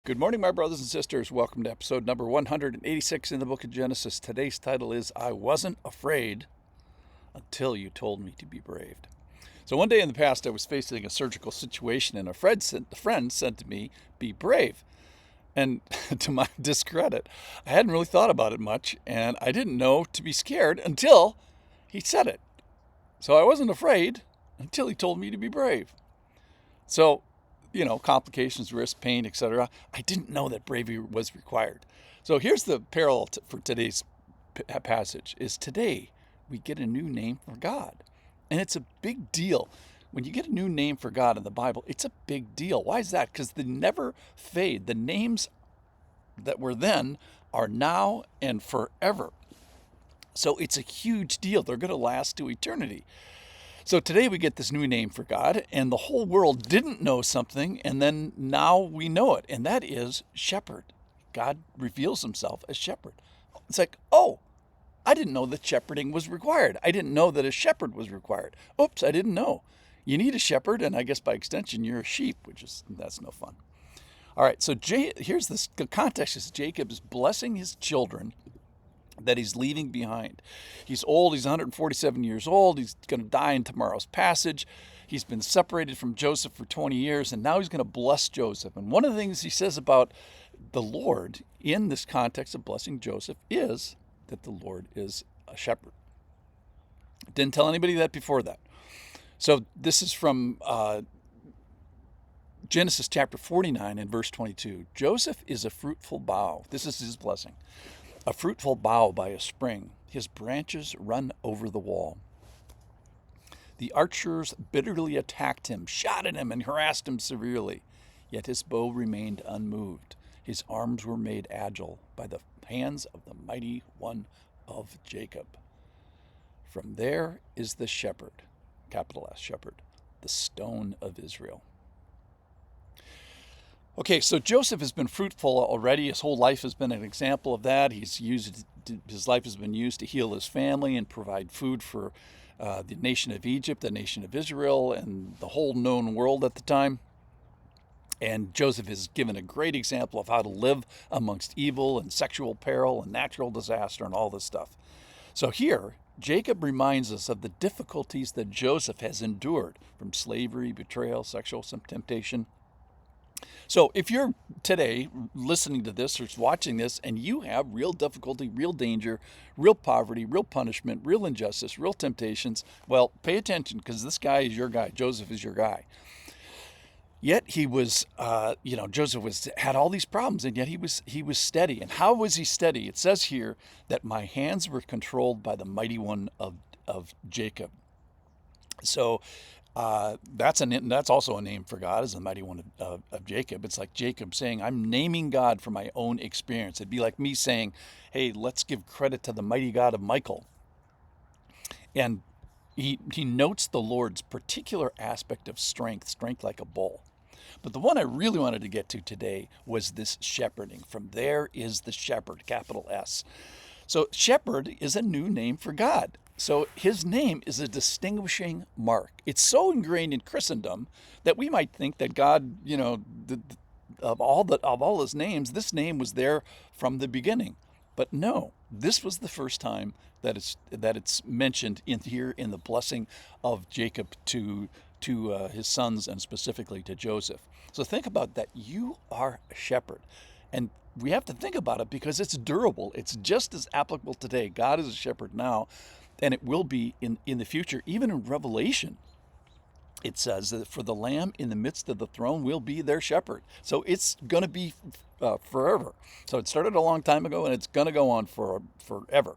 Good morning, my brothers and sisters. Welcome to episode number 186 in the book of Genesis. Today's title is I Wasn't Afraid Until You Told Me to Be Brave. So one day in the past, I was facing a surgical situation, and a friend said to me, "Be brave." And to my discredit, I hadn't really thought about it much, and I didn't know to be scared until he said it. So I wasn't afraid until he told me to be brave. So, complications, risk, pain, etc. I didn't know that bravery was required. So here's the parallel for today's passage is today we get a new name for God. And it's a big deal. When you get a new name for God in the Bible, it's a big deal. Why is that? Because they never fade. The names that were then are now and forever. So it's a huge deal. They're going to last to eternity. So today we get this new name for God, and the whole world didn't know something, and then now we know it, and that is shepherd. God reveals himself as shepherd. It's like, oh, I didn't know that shepherding was required. I didn't know that a shepherd was required. Oops, I didn't know. You need a shepherd, and I guess by extension, you're a sheep, that's no fun. All right, so here's the context is Jacob is blessing his children that he's leaving behind. He's old, he's 147 years old, he's going to die in tomorrow's passage. He's been separated from Joseph for 20 years, and now he's going to bless Joseph. And one of the things he says about the Lord in this context of blessing Joseph is that the Lord is a shepherd. Didn't tell anybody that before that. So this is from Genesis chapter 49 and verse 22. Joseph is a fruitful bough. This is his blessing. A fruitful bough by a spring. His branches run over the wall. The archers bitterly attacked him, shot at him, and harassed him severely. Yet his bow remained unmoved. His arms were made agile by the hands of the mighty one of Jacob. From there is the shepherd, capital S, shepherd, the stone of Israel. Okay, so Joseph has been fruitful already. His whole life has been an example of that. His life has been used to heal his family and provide food for the nation of Egypt, the nation of Israel, and the whole known world at the time. And Joseph is given a great example of how to live amongst evil and sexual peril and natural disaster and all this stuff. So here, Jacob reminds us of the difficulties that Joseph has endured from slavery, betrayal, sexual temptation. So if you're today listening to this or watching this and you have real difficulty, real danger, real poverty, real punishment, real injustice, real temptations, well, pay attention because this guy is your guy. Joseph is your guy. Yet he was, Joseph had all these problems, and yet he was steady. And how was he steady? It says here that my hands were controlled by the mighty one of Jacob. So that's also a name for God, as the mighty one of Jacob. It's like Jacob saying, I'm naming God from my own experience. It'd be like me saying, hey, let's give credit to the mighty God of Michael. And he notes the Lord's particular aspect of strength like a bull. But the one I really wanted to get to today was this shepherding. From there is the shepherd, capital S. So shepherd is a new name for God. So his name is a distinguishing mark. It's so ingrained in Christendom that we might think that God, of all his names, this name was there from the beginning. But no, this was the first time that it's mentioned in here in the blessing of Jacob to his sons and specifically to Joseph. So think about that. You are a shepherd. And we have to think about it because it's durable. It's just as applicable today. God is a shepherd now, and it will be in the future. Even in Revelation, it says that for the Lamb in the midst of the throne will be their shepherd. So it's going to be forever. So it started a long time ago, and it's going to go on forever.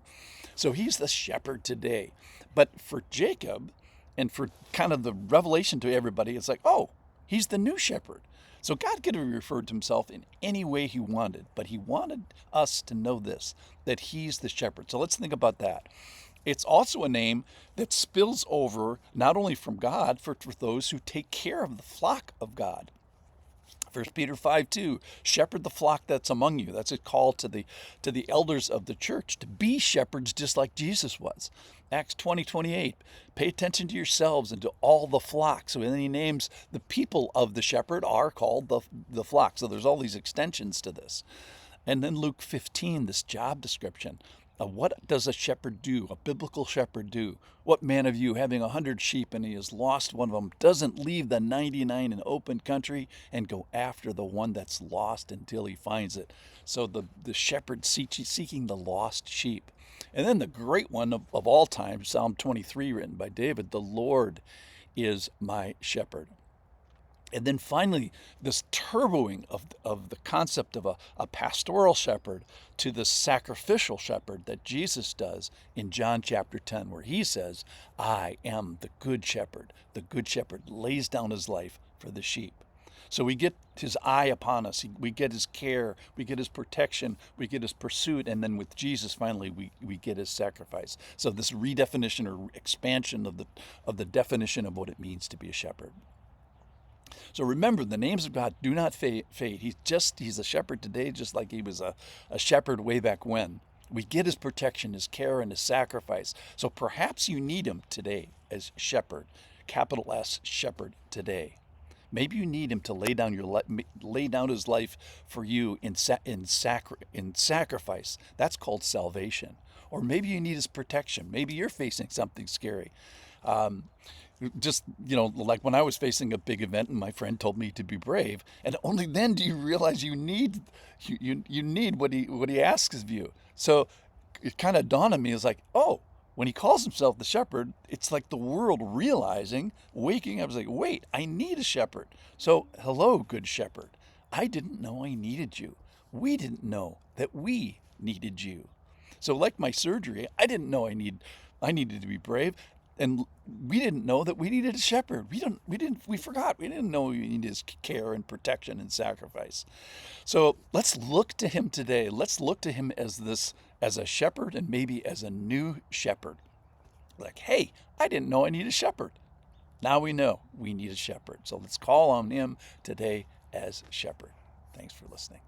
So he's the shepherd today. But for Jacob, and for kind of the revelation to everybody, it's like, oh, he's the new shepherd. So God could have referred to himself in any way he wanted, but he wanted us to know this, that he's the shepherd. So let's think about that. It's also a name that spills over not only from God, for those who take care of the flock of God. First Peter 5:2, shepherd the flock that's among you. That's a call to the elders of the church to be shepherds just like Jesus was. Acts 20:28, pay attention to yourselves and to all the flock. So then he names the people of the shepherd are called the flock. So there's all these extensions to this. And then Luke 15, this job description. What does a shepherd do, a biblical shepherd do? What man of you, having 100 sheep and he has lost one of them, doesn't leave the 99 in open country and go after the one that's lost until he finds it? So the shepherd seeking the lost sheep. And then the great one of all time, Psalm 23, written by David, the Lord is my shepherd. And then finally, this turboing of the concept of a pastoral shepherd to the sacrificial shepherd that Jesus does in John chapter 10, where he says, I am the good shepherd. The good shepherd lays down his life for the sheep. So we get his eye upon us. We get his care. We get his protection. We get his pursuit. And then with Jesus, finally, we get his sacrifice. So this redefinition or expansion of the definition of what it means to be a shepherd. So remember, the names of God do not fade. He's a shepherd today, just like he was a shepherd way back when. We get his protection, his care, and his sacrifice. So perhaps you need him today as shepherd, capital S, shepherd today. Maybe you need him to lay down his life for you in sacrifice. That's called salvation. Or maybe you need his protection. Maybe you're facing something scary. Like when I was facing a big event and my friend told me to be brave, and only then do you realize you need what he asks of you. So it kind of dawned on me, it's like, oh, when he calls himself the shepherd, it's like the world realizing, waking up, it's like, wait, I need a shepherd. So hello, good shepherd. I didn't know I needed you. We didn't know that we needed you. So like my surgery, I didn't know I needed to be brave. And we didn't know that we needed a shepherd. We forgot. We didn't know we needed his care and protection and sacrifice. So let's look to him today. Let's look to him as a shepherd and maybe as a new shepherd. Like, hey, I didn't know I need a shepherd. Now we know we need a shepherd. So let's call on him today as shepherd. Thanks for listening.